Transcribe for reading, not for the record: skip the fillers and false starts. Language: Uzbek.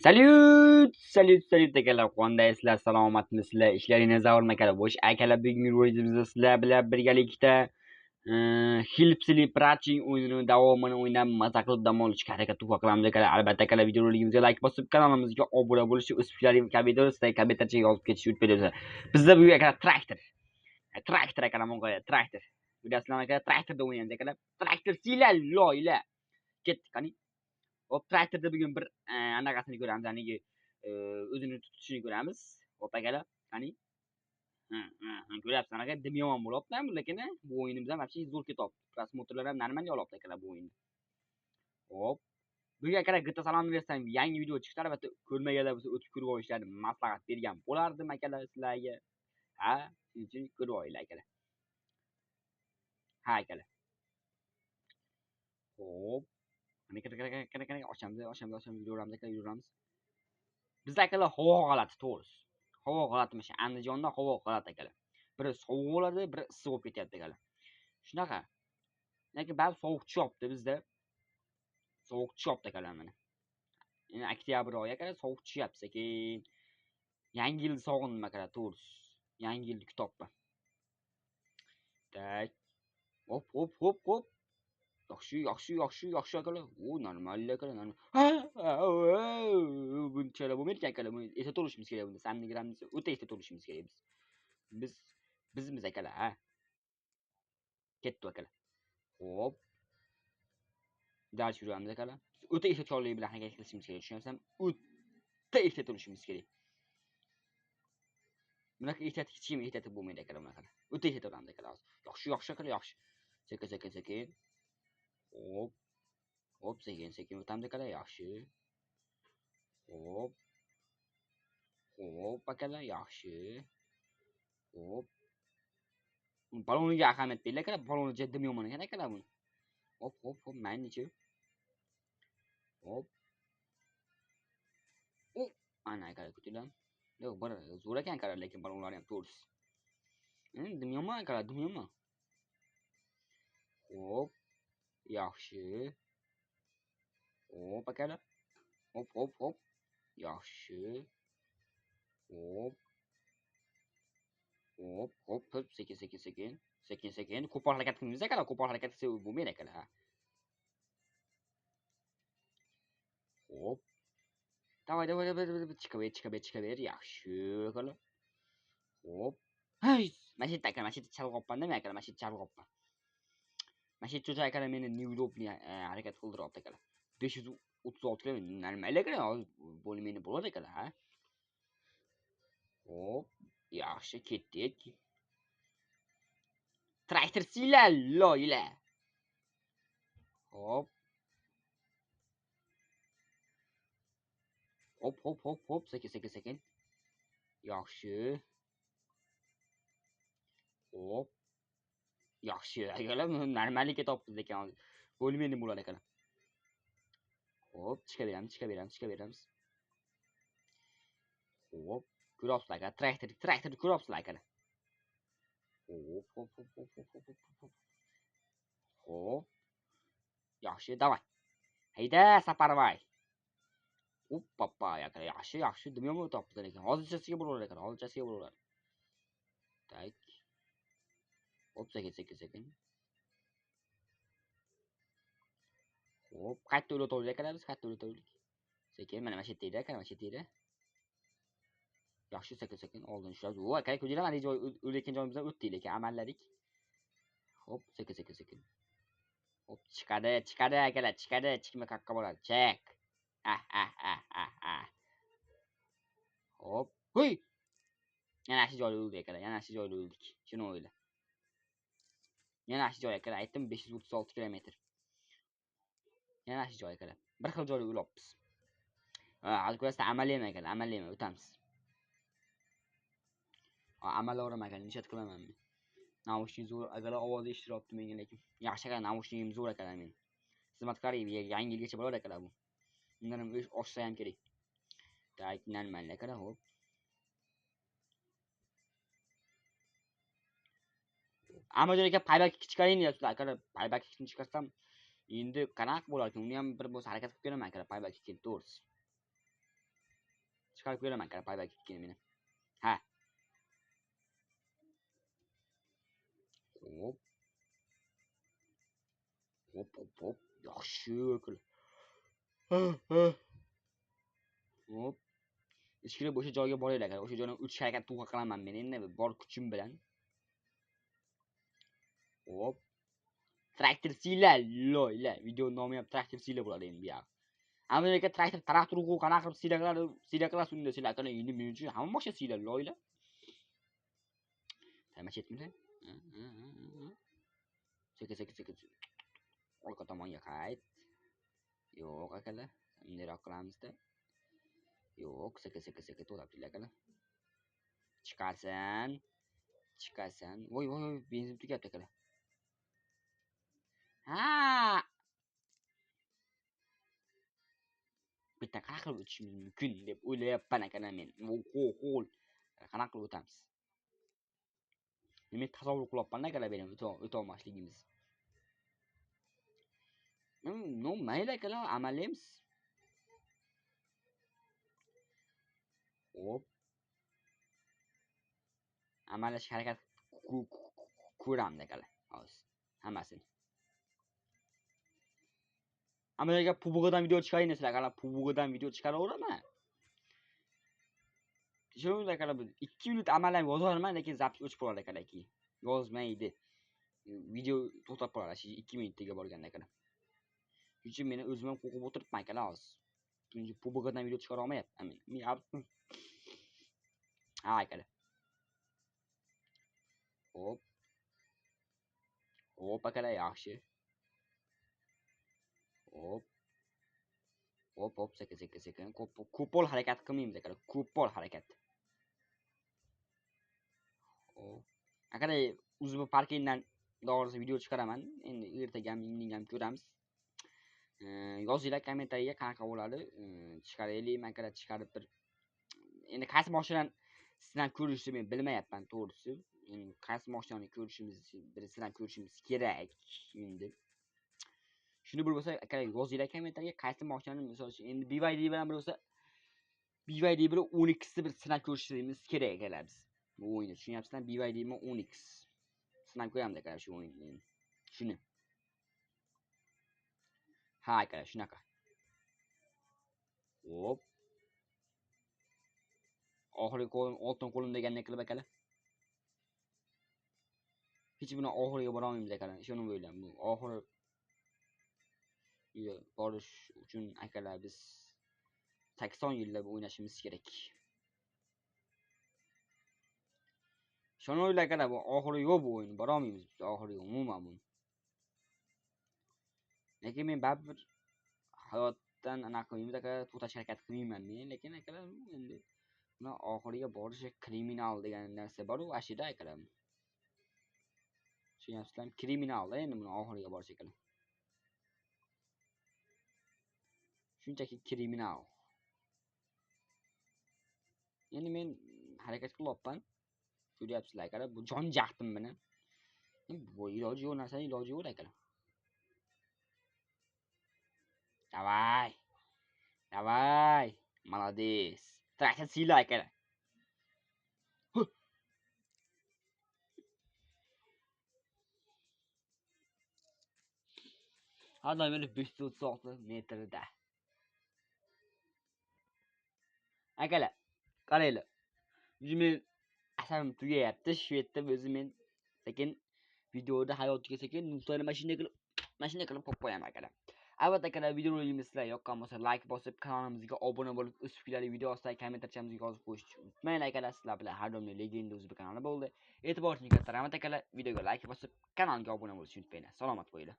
Salyut akalar, qandaysizlar, salomatmisizlar, ishlaringiz zavormi akalar? Bo'sh akalar, bugungi ro'yimizda sizlar bilan birgalikda Hillsli Pratching o'yinini davomini o'ynab maza qilib dam olishga harakat qilamiz akalar. Albatta akalar, videoroligimizga like bosib, kanalimizga obuna bo'lishni, o'z fikrlaringizni kommentariyada yozib ketishni unutmanglar. Bizda bu akalar traktor akalar, mongo'ya traktor. Bilasizlarmi akalar, traktorda o'ynaymiz akalar. Traktor siylar loyla. Ketdik qani. Hop, traktorda bugun bir anaqasini ko'ramiz, ya'ni o'zini tutishini ko'ramiz. Hop akalar, qani. Ko'ryapsizlar aka, dim yomon bo'lyapti, lekin bu o'yinimiz ham вообще zo'r ketyapti. Prosmotrlar ham normal olyapti akalar bu o'yinni. Hop. Bugun akalar GTA San Andreasdan yangi video chiqdi. Albatta ko'rmaganlar bo'lsa o'tib ko'rib olishlarini maslahat bergan bo'lardim akalar sizlarga. Ha, shuning uchun ko'rib olinglar akalar. Ha akalar. Hop. Qani ochamiz videolarimiz akalar, videolarimiz. Bizda akalar havo g'alati, to'g'ri. Havo g'alati mana Andijonda havo g'alati akalar. Biri sovuq bo'ladi, biri issiq bo'lib ketyapti akalar. Shunaqa. Lekin ba'zi sovuq tushyapti bizda. Sovuq tushyapti akalar mana. Endi oktyabr oyi akalar, sovuq tushyapti sekin. Yangi yilni sog'indim akalar, to'g'ri. Yangi yilni kutyapman. Tak. Hop. Yaxshi akalar. O, normal akalar, normal. Bunchalar bo'lmaydi akalar. Esda turishimiz kerak bunda. Samni gramni o'ta esda turishimiz kerak biz. Bizimiz akalar, ha. Ketdi akalar. Hop. Dars yuramiz akalar. O'ta ehtiyotkorlik bilan harakat qilishimiz kerak. Tushunyapsizmi? O'ta ehtiyot bo'lishimiz kerak. Bunaqa ehtiyot hech kim ehtiyot bo'lmaydi akalar bunaqa. O'ta ehtiyot bo'lamiz akalar. Yaxshi akalar, yaxshi. Sekin. Hop, sekin o'tamiz akalar, yaxshi. Hop akalar, yaxshi. Hop. Baloniga ahamiyat beringlar akalar. Balonni jaddim yomon ekan akalar buni. Hop, maylichi. Hop. Ana akalar, kutinglar. Yo'q, bir zo'r ekan akalar, lekin balonlar ham to'g'ri. Dim yomon akalar, dim yomon. Hop. Yaxshi. Hop akalar. Hop. Yaxshi. Hop, sekin. Qo'pol harakat qilmaymiz akalar, qo'pol harakat qilsa bo'lmaydi akalar. Hop. Davay. Chiqaver. Yaxshi akalar. Hop. Hey, mashit akalar, mashit chalg'opman dema akalar, mashit chalg'opman. Mashit cho'cha akalar meni neudobniy harakat qildiryapti akalar. 536 km normal akalar, bo'lmaydi bo'ladi akalar, ha. Hop. Yaxshi, ketdik. Traktor siylar loyla. Hop. Sekin. Yaxshi. Hop. Yaxshi akalar, normallikka topdik ekan. Bo'lmaydi bo'ladi akalar. Hop, chiqaveramiz. Hop, ko'ryapsizlar akalar, traktorni ko'ryapsizlar akalar. Hop. Yaxshi, davay. Hayda, saparvay. Papa akalar, yaxshi. Dim yomon topdi lekin. Hozirchasiga bo'laveradi akalar, Tak. Hop, sekin. Hop, qayerda o'tavdik akalar, biz qayerda o'tavdik? Sekin, mana mashit deydi akalar, Yaxshi, sekin oldin ushlab. O, akalar, ko'ringlar, mana joy o'layotgan joyimizdan o'tdik lekin amalladik. Hop, sekin. Hop, chiqadi akalar, chiqma qaqqa bo'ladi. Chek. Hop. Huy. Yana shu joyda o'ldik akalar, Shuni o'yla. Yana shu joy akalar, aytdim 536 km. Yana shu joy akalar. Bir xil joyda o'lyapmiz. Hozir ko'rasizlar, amallayman akalar, o'tamiz. Amallarim akalar, nishat qilaman men. Naushnik zo'r akalar, ovozi eshityapti menga lekin. Yaxshi akalar, naushnikim zo'r akalar men. Xizmatkarim yangi yilgacha bo'ladi akalar bu. Undan ham oshsa ham kerak. Tak, normal akalar, hop. Amazon aka payback chiqaring deyapsizlar akalar. Payback chiqarsam endi qanaqa bo'lar ekan? Uni ham bir bo'lsa harakat qilib ko'raman akalar, payback to'g'risi. chiqarib beraman aka payback ikkini meni. Ha. Hop. Hop. Yaxshi o'kil. Hop. Ishqilib o'sha joyga boraylik aka. O'sha joydan 3 harakat to'g'ri qilaman men endi bor kuchim bilan. Hop. Traktor sila loyla. Video nomi ham traktor sila bo'ladi endi bu yoq. Amerika traktor urg'u qanaqa qilib sila qilasiz unda sila qana endi men uchun hamma mashina sila loyla. Nima chetmidi? Seka. Orqa tomonga qayt. Yo'q akalar. Bunday qilamizda. Yo'q, seka to'lab akalar. Chiqarsan. Voy, benzin tugayapti akalar. Ha! Bitta qanaqa qilib o'tishimiz mumkin deb o'ylayapman akalar men. Qo'l. Qanaqa qilib o'tamiz? Men tasavvur qilyapman akalar benim o'tolmasligimiz. No, mayli akalar, amallaymiz. Hop. Amallash harakat ko'ramiz akalar. Hozir hammasini. Amerika pubug'idan video chiqaring desizlar akalar, pubug'idan video chiqaraveraman. Shunday akalar 2 minut amallayman yozaman, lekin zapis o'chib qoladi akalar keyin. Yozmaydi. Video to'xtab qoladi 2 minutga borganda akalar. Shuning uchun meni o'zim ham qo'rqib o'tiribman akalar hozir. Chunki pubug'idan video chiqara olmayapman men. Ha akalar. Hop akalar yaxshi. Hop, sekin. Ko'pol harakat qilmaymiz akalar. Ko'pol harakat. Hop. Akalar, o'zim parkingdan to'g'risi video chiqaraman. Endi ertaga ham, indin ham ko'ramiz. Yozinglar kommentariyaga qanaqa bo'ladi. Chiqaraylik, akalar chiqarib bir. Endi qaysi mashinani sizdan ko'rishni men bilmayapman to'g'risi. Endi qaysi mashinani sizdan ko'rishimiz kerak endi. Shuni bo'lsa akalar yozinglar kommentariyaga qaysi mashinani misol uchun endi BYD bilan bo'lsa BYD bilan 10x bir sinab ko'rishimiz kerak akalar biz. Bu o'yinni tushunyapsizlar? BYD mi 10x. Sinab ko'ramiz akalar shu o'yinni. Shuni. Ha akalar shunaqa. Hop. Oxirgi qo'lim oltin qo'lim degandek qilib akalar. Hech buni oxiriga bora olmaymiz akalar. Shuni o'ylayman. Bu oxiri borish uchun akalar biz 80 yillab o'ynashimiz kerak. Shuni o'ylar akalar, bu oxiri yo'q bu o'yin. Bora olmaymiz biz oxiriga umuman buni. Lekin men baribir hayotdan anaqa qilmaymiz akalar, to'xtash harakat qilmayman men, lekin akalar endi buni oxiriga borishi kriminal degan narsa bor-ku, ashida akalar. Tushunyapsizlarmi? Kriminal endi buni oxiriga borish akalar. Shunchaki kriminal. Endi men harakat qilyapman. Ko'ryapsizlar akalar, bu jon jahdim meni. Bu iloji yo'q narsa, iloji yo'q akalar. Давай. Молодец. Traktor sila akalar. Hadi böyle 536 metrede. Akalar, qaranglar. O'zim asabim tugayapti. Shu yerda o'zim men sekin videoda hayotiga sekin nuqtani mashina qilib qo'yib qo'yaman akalar. Albatta akalar, videolarimiz sizlarga yoqqan bo'lsa like bosib, kanalimizga obuna bo'lib, o'z fikrlaringizni video ostida kommentariyamizga yozib qo'yishni unutmanglar akalar. Sizlar bilan har doim Legenda o'z kanali bo'ldi. E'tiboringizni katta rahmat akalar. Videoga like bosib, kanalga obuna bo'lishni unutmanglar. Salomat bo'linglar.